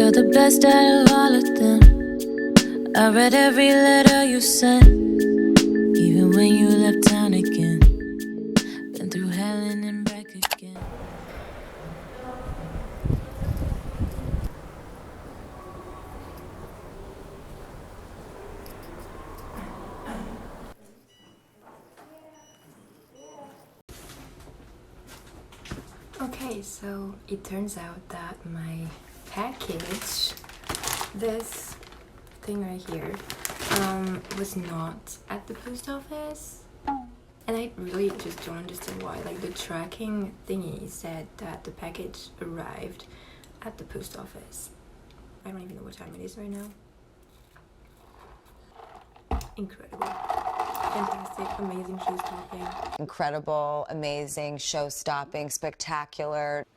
You're the best out of all of them. I read every letter you sent, even when you left town again. Been through hell and then back again. Okay, so it turns out that my package, this thing right here, was not at the post office, and I really just don't understand why. Like, the tracking thingy said that the package arrived at the post office. I don't even know what time it is right now. Incredible. Fantastic, amazing, show-stopping. Incredible, amazing, show-stopping, spectacular.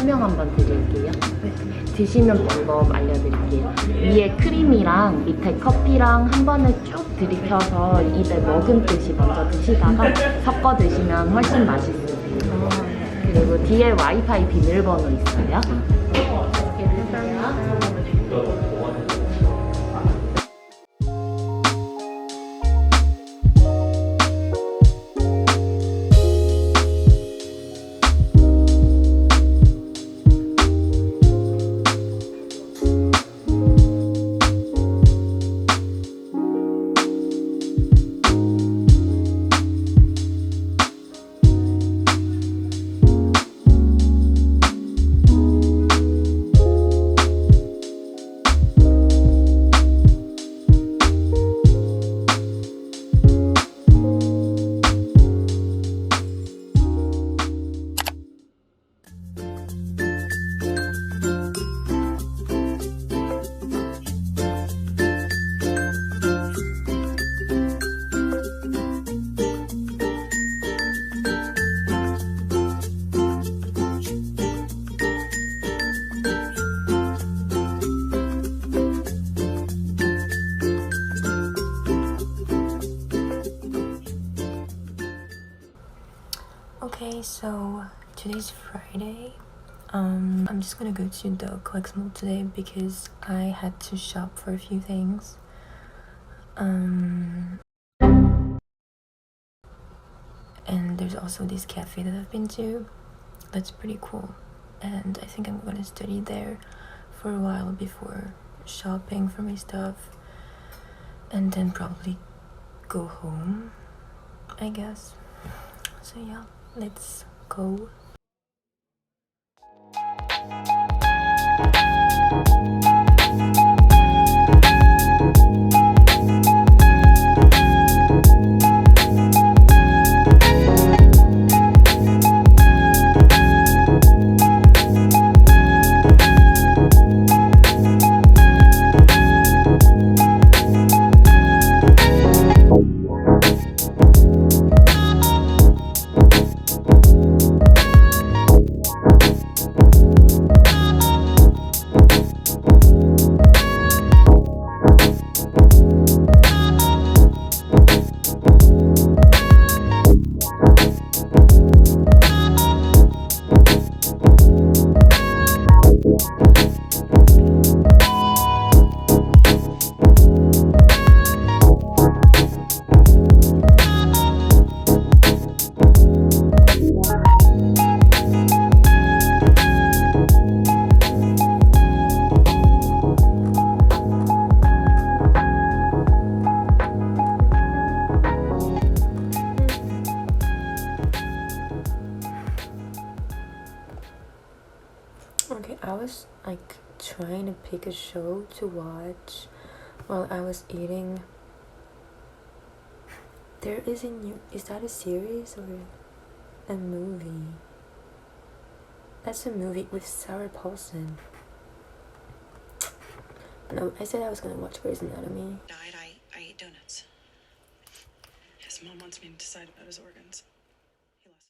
설명 한번 드릴게요. 드시는 방법 알려드릴게요. 위에 크림이랑 밑에 커피랑 한 번에 쭉 들이켜서 입에 머금듯이 먼저 드시다가 섞어 드시면 훨씬 맛있으세요. 그리고 뒤에 와이파이 비밀번호 있어요. 맛있게 드세요. Okay, so today's Friday. I'm just gonna go to the COEX mall today because I had to shop for a few things. And there's also this cafe that I've been to. That's pretty cool. And I think I'm gonna study there for a while before shopping for my stuff. And then probably go home, I guess. So yeah, let's go. Okay, I was like trying to pick a show to watch while I was eating. There is a new, is that a series or a movie? That's a movie with Sarah Paulson. No, I said I was gonna watch Grey's Anatomy. Died, I ate donuts. His mom wants me to decide about his organs. He lost.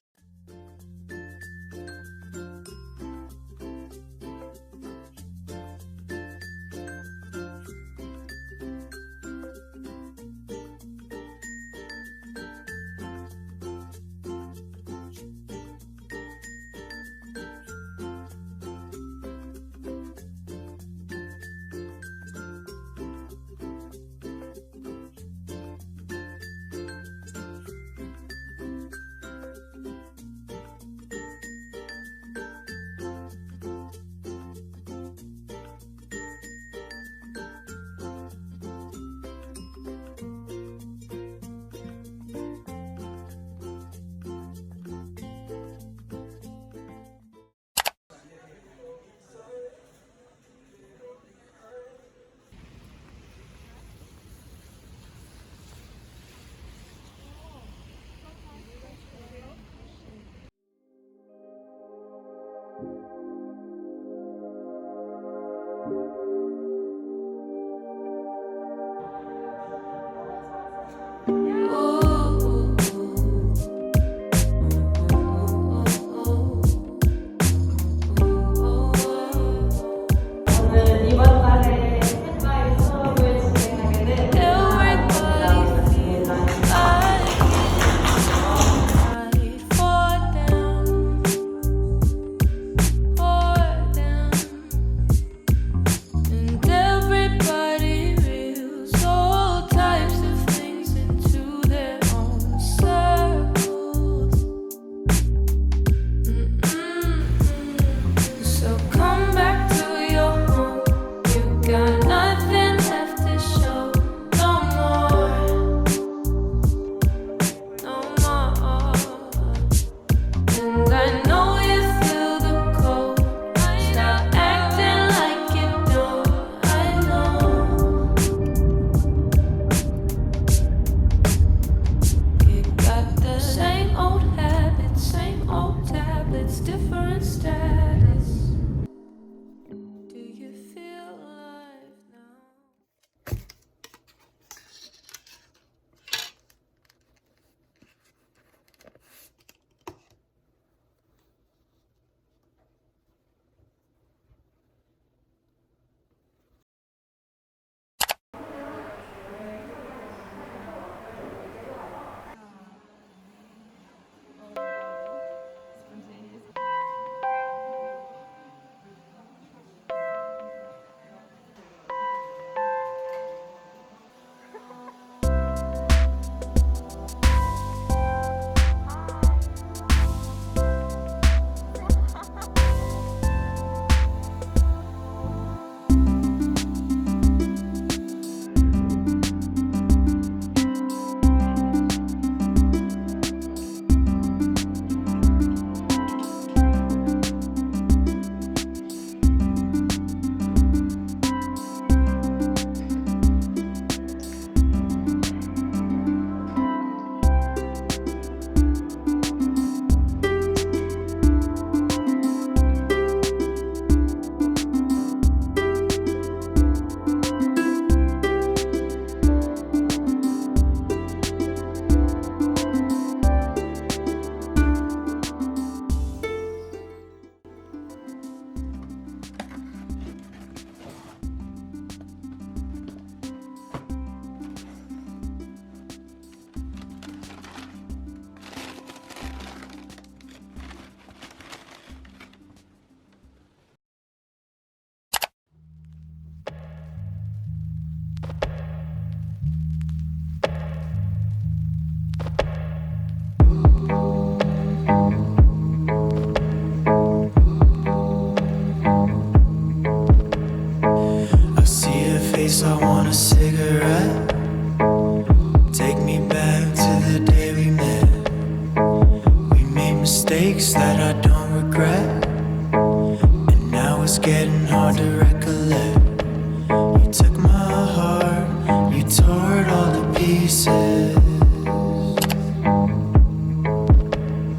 mistakes that I don't regret. And now it's getting hard to recollect. You took my heart, you tore it all to pieces.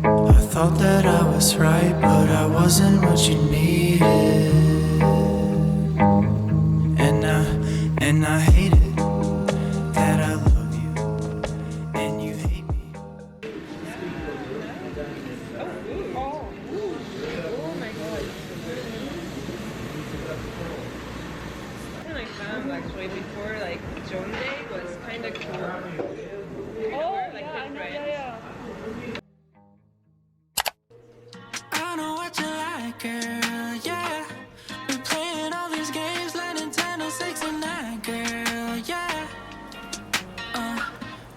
I thought that I was right, but I wasn't what you needed. And I hate it that I love you and you hate me. Like them actually before like Joan Day was kind of cool. I know what you like, girl, yeah. We're playing all these games like Nintendo 69, girl, yeah.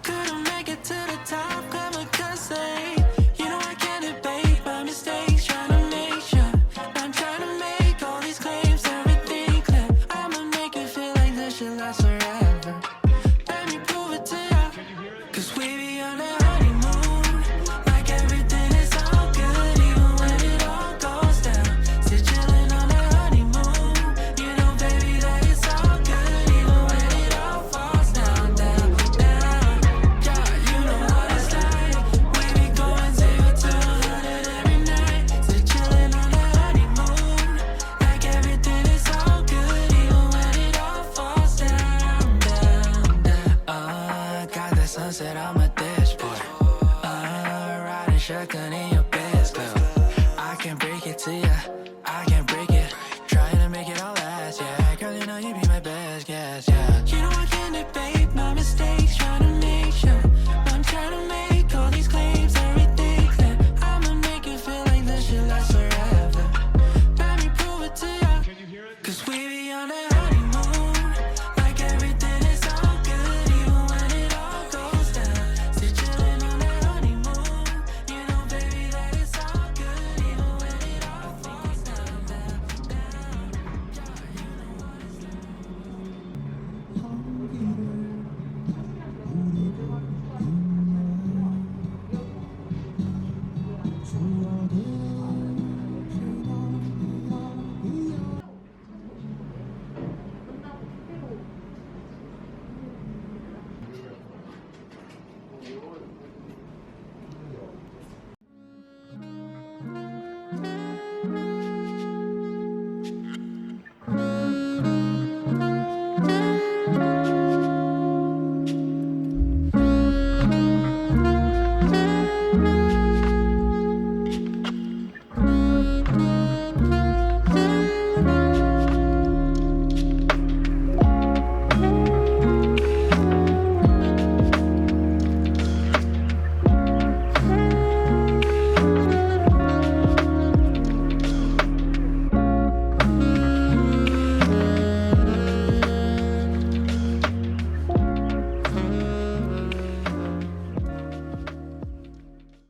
Couldn't make it to the top, kamikaze. You know I can't debate my mistakes, trying to make sure. I'm trying to make all these claims, everything clear. I'ma make it feel like this shit lasts forever. Let me prove it to ya, 'cause we be on that honeymoon. Like everything is all good, even when it all goes down. Still chillin' on that honeymoon. You know, baby, that it's all good, even when it all falls down, down, down. Yeah, you know what it's like. We be going 0 to 100 every night. Still chillin' on that honeymoon. Like everything is all good, even when it all falls down, down, down. Got that sunset on my dashboard. Riding shotgun in your best club. I can break it to ya.